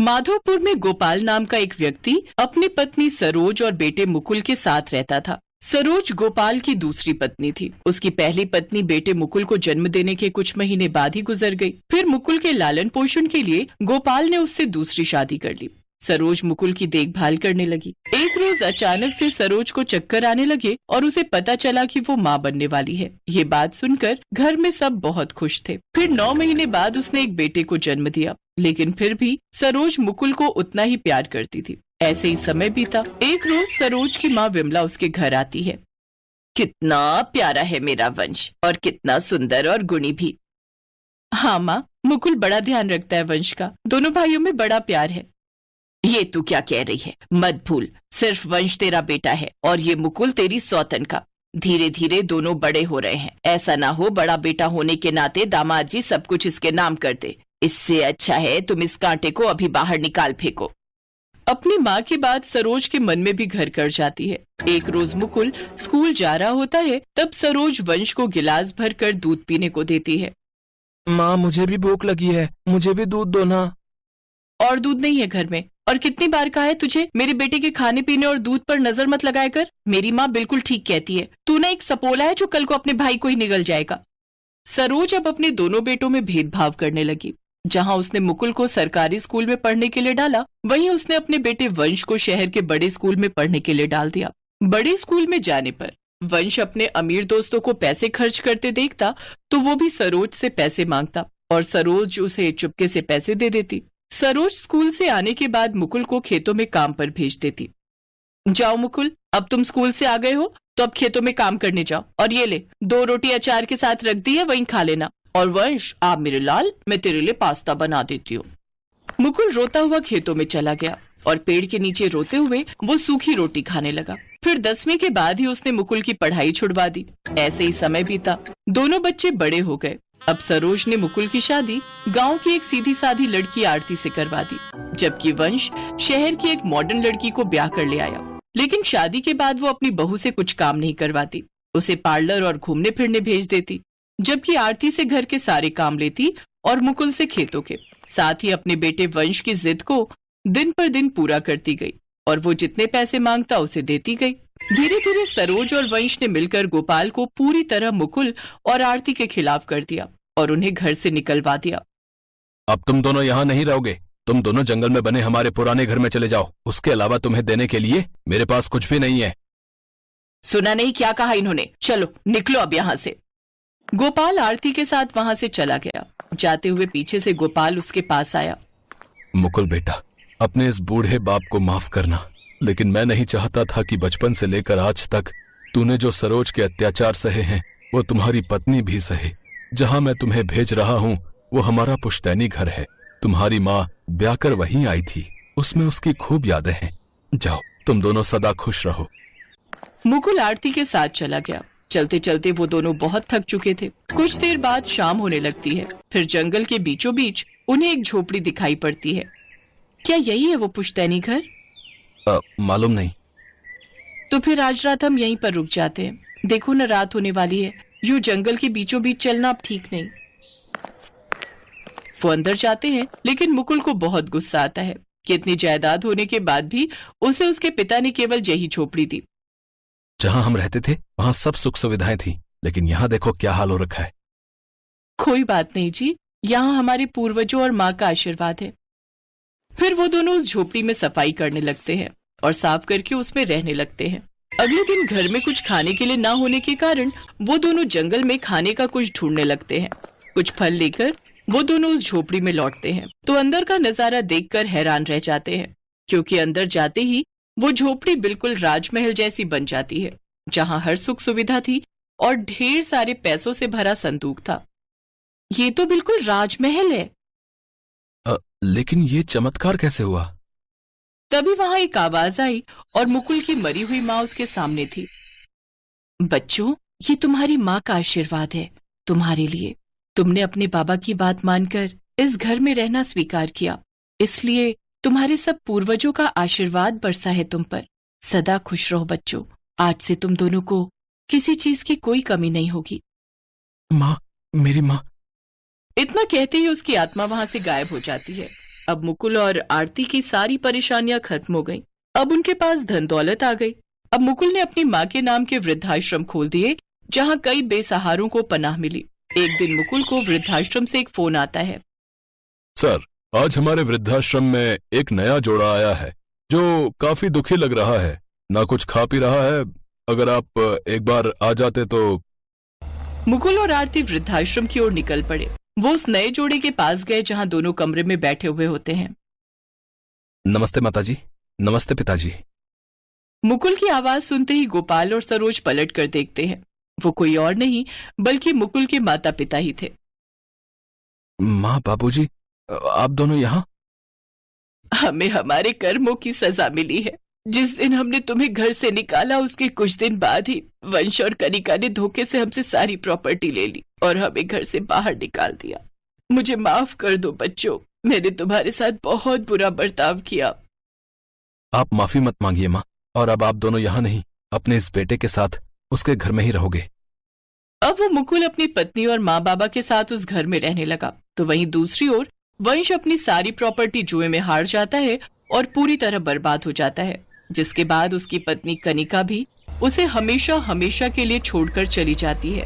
माधोपुर में गोपाल नाम का एक व्यक्ति अपनी पत्नी सरोज और बेटे मुकुल के साथ रहता था। सरोज गोपाल की दूसरी पत्नी थी। उसकी पहली पत्नी बेटे मुकुल को जन्म देने के कुछ महीने बाद ही गुजर गई। फिर मुकुल के लालन पोषण के लिए गोपाल ने उससे दूसरी शादी कर ली। सरोज मुकुल की देखभाल करने लगी। एक रोज अचानक से सरोज को चक्कर आने लगे और उसे पता चला कि वो माँ बनने वाली है। ये बात सुनकर घर में सब बहुत खुश थे। फिर 9 महीने बाद उसने एक बेटे को जन्म दिया, लेकिन फिर भी सरोज मुकुल को उतना ही प्यार करती थी। ऐसे ही समय बीता। एक रोज सरोज की माँ विमला उसके घर आती है। कितना प्यारा है मेरा वंश, और कितना सुंदर और गुणी भी। हाँ माँ, मुकुल बड़ा ध्यान रखता है वंश का। दोनों भाइयों में बड़ा प्यार है। ये तू क्या कह रही है? मत भूल, सिर्फ वंश तेरा बेटा है और ये मुकुल तेरी सौतन का। धीरे धीरे दोनों बड़े हो रहे हैं। ऐसा ना हो बड़ा बेटा होने के नाते दामाद जी सब कुछ इसके नाम कर दे। इससे अच्छा है तुम इस कांटे को अभी बाहर निकाल फेंको। अपनी माँ की बात सरोज के मन में भी घर कर जाती है। एक रोज मुकुल स्कूल जा रहा होता है, तब सरोज वंश को गिलास भर कर दूध पीने को देती है। माँ, मुझे भी भूख लगी है, मुझे भी दूध दो ना। और दूध नहीं है घर में? और कितनी बार कहा है तुझे मेरे बेटे के खाने पीने और दूध पर नजर मत लगाया कर। मेरी माँ बिल्कुल ठीक कहती है। तू ना एक सपोला है जो कल को अपने भाई को ही निगल जाएगा। सरोज अब अपने दोनों बेटों में भेदभाव करने लगी। जहाँ उसने मुकुल को सरकारी स्कूल में पढ़ने के लिए डाला, वहीं उसने अपने बेटे वंश को शहर के बड़े स्कूल में पढ़ने के लिए डाल दिया। बड़े स्कूल में जाने पर वंश अपने अमीर दोस्तों को पैसे खर्च करते देखता तो वो भी सरोज से पैसे मांगता और सरोज उसे चुपके से पैसे दे देती। सरोज स्कूल से आने के बाद मुकुल को खेतों में काम पर भेज देती। जाओ मुकुल, अब तुम स्कूल से आ गए हो तो अब खेतों में काम करने जाओ। और ये ले, 2 रोटी अचार के साथ रख दी है, वहीं खा लेना। और वंश, आप मेरे लाल, मैं तेरे लिए पास्ता बना देती हूँ। मुकुल रोता हुआ खेतों में चला गया और पेड़ के नीचे रोते हुए वो सूखी रोटी खाने लगा। फिर 10वीं के बाद ही उसने मुकुल की पढ़ाई छुड़वा दी। ऐसे ही समय बीता। दोनों बच्चे बड़े हो गए। अब सरोज ने मुकुल की शादी गांव की एक सीधी साधी लड़की आरती से करवा दी, जबकि वंश शहर की एक मॉडर्न लड़की को ब्याह कर ले आया। लेकिन शादी के बाद वो अपनी बहू से कुछ काम नहीं करवाती। उसे पार्लर और घूमने फिरने भेज देती, जबकि आरती से घर के सारे काम लेती और मुकुल से खेतों के। साथ ही अपने बेटे वंश की जिद को दिन पर दिन पूरा करती गई और वो जितने पैसे मांगता उसे देती गई। धीरे धीरे सरोज और वंश ने मिलकर गोपाल को पूरी तरह मुकुल और आरती के खिलाफ कर दिया और उन्हें घर से निकलवा दिया। अब तुम दोनों यहाँ नहीं रहोगे। तुम दोनों जंगल में बने हमारे पुराने घर में चले जाओ। उसके अलावा तुम्हें देने के लिए मेरे पास कुछ भी नहीं है। सुना नहीं क्या कहा इन्होंने? चलो निकलो अब यहाँ से। गोपाल आरती के साथ वहां से चला गया। जाते हुए पीछे से गोपाल उसके पास आया। मुकुल बेटा, अपने इस बूढ़े बाप को माफ करना, लेकिन मैं नहीं चाहता था कि बचपन से लेकर आज तक तूने जो सरोज के अत्याचार सहे हैं वो तुम्हारी पत्नी भी सहे। जहां मैं तुम्हें भेज रहा हूं वो हमारा पुश्तैनी घर है। तुम्हारी माँ ब्याह कर वहीं आई थी, उसमें उसकी खूब यादें हैं। जाओ, तुम दोनों सदा खुश रहो। मुकुल आरती के साथ चला गया। चलते चलते वो दोनों बहुत थक चुके थे। कुछ देर बाद शाम होने लगती है। फिर जंगल के बीचों बीच उन्हें एक झोपड़ी दिखाई पड़ती है। क्या यही है वो पुश्तैनी घर? मालूम नहीं। तो फिर आज रात हम यहीं पर रुक जाते हैं। देखो न, रात होने वाली है। यूं जंगल के बीचों बीच चलना अब ठीक नहीं। वो अंदर जाते हैं, लेकिन मुकुल को बहुत गुस्सा आता है कि इतनी जायदाद होने के बाद भी उसे उसके पिता ने केवल यही झोपड़ी दी। जहां हम रहते थे वहां सब सुख सुविधाएं थी, लेकिन यहाँ देखो क्या हाल हो रखा है। कोई बात नहीं जी, यहाँ हमारे पूर्वजों और माँ का आशीर्वाद है। फिर वो दोनों उस झोपड़ी में सफाई करने लगते हैं और साफ करके उसमें रहने लगते हैं। अगले दिन घर में कुछ खाने के लिए ना होने के कारण वो दोनों जंगल में खाने का कुछ ढूंढने लगते हैं। कुछ फल लेकर वो दोनों उस झोपड़ी में लौटते हैं तो अंदर का नजारा देखकर हैरान रह जाते हैं, क्योंकि अंदर जाते ही वो झोपड़ी बिल्कुल राजमहल जैसी बन जाती है, जहाँ हर सुख सुविधा थी और ढेर सारे पैसों से भरा संदूक था। ये तो बिल्कुल राजमहल है। लेकिन ये चमत्कार कैसे हुआ? तभी वहां एक आवाज आई और मुकुल की मरी हुई माँ उसके सामने थी। बच्चों, ये तुम्हारी माँ का आशीर्वाद है तुम्हारे लिए। तुमने अपने बाबा की बात मानकर इस घर में रहना स्वीकार किया, इसलिए तुम्हारे सब पूर्वजों का आशीर्वाद बरसा है तुम पर। सदा खुश रहो बच्चों। आज से तुम दोनों को किसी चीज की कोई कमी नहीं होगी। माँ, मेरी माँ। इतना कहते ही उसकी आत्मा वहां से गायब हो जाती है। अब मुकुल और आरती की सारी परेशानियां खत्म हो गईं। अब उनके पास धन दौलत आ गई। अब मुकुल ने अपनी माँ के नाम के वृद्धाश्रम खोल दिए, जहाँ कई बेसहारों को पनाह मिली। एक दिन मुकुल को वृद्धाश्रम से एक फोन आता है। सर, आज हमारे वृद्धाश्रम में एक नया जोड़ा आया है जो काफी दुखी लग रहा है, ना कुछ खा पी रहा है। अगर आप एक बार आ जाते तो। मुकुल और आरती वृद्धाश्रम की ओर निकल पड़े। वो उस नए जोड़े के पास गए जहाँ दोनों कमरे में बैठे हुए होते हैं। नमस्ते माताजी। नमस्ते पिताजी। मुकुल की आवाज सुनते ही गोपाल और सरोज पलट कर देखते हैं। वो कोई और नहीं बल्कि मुकुल के माता पिता ही थे। माँ, बाबूजी, आप दोनों यहाँ? हमें हमारे कर्मों की सजा मिली है। जिस दिन हमने तुम्हें घर से निकाला उसके कुछ दिन बाद ही वंश और कनिका ने धोखे से हमसे सारी प्रॉपर्टी ले ली और हमें घर से बाहर निकाल दिया। मुझे माफ कर दो बच्चों, मैंने तुम्हारे साथ बहुत बुरा बर्ताव किया। आप माफी मत मांगिए माँ, और अब आप दोनों यहाँ नहीं, अपने इस बेटे के साथ उसके घर में ही रहोगे। अब वो मुकुल अपनी पत्नी और माँ बाबा के साथ उस घर में रहने लगा। तो वहीं दूसरी ओर वंश अपनी सारी प्रॉपर्टी जुए में हार जाता है और पूरी तरह बर्बाद हो जाता है, जिसके बाद उसकी पत्नी कनिका भी उसे हमेशा हमेशा के लिए छोड़कर चली जाती है।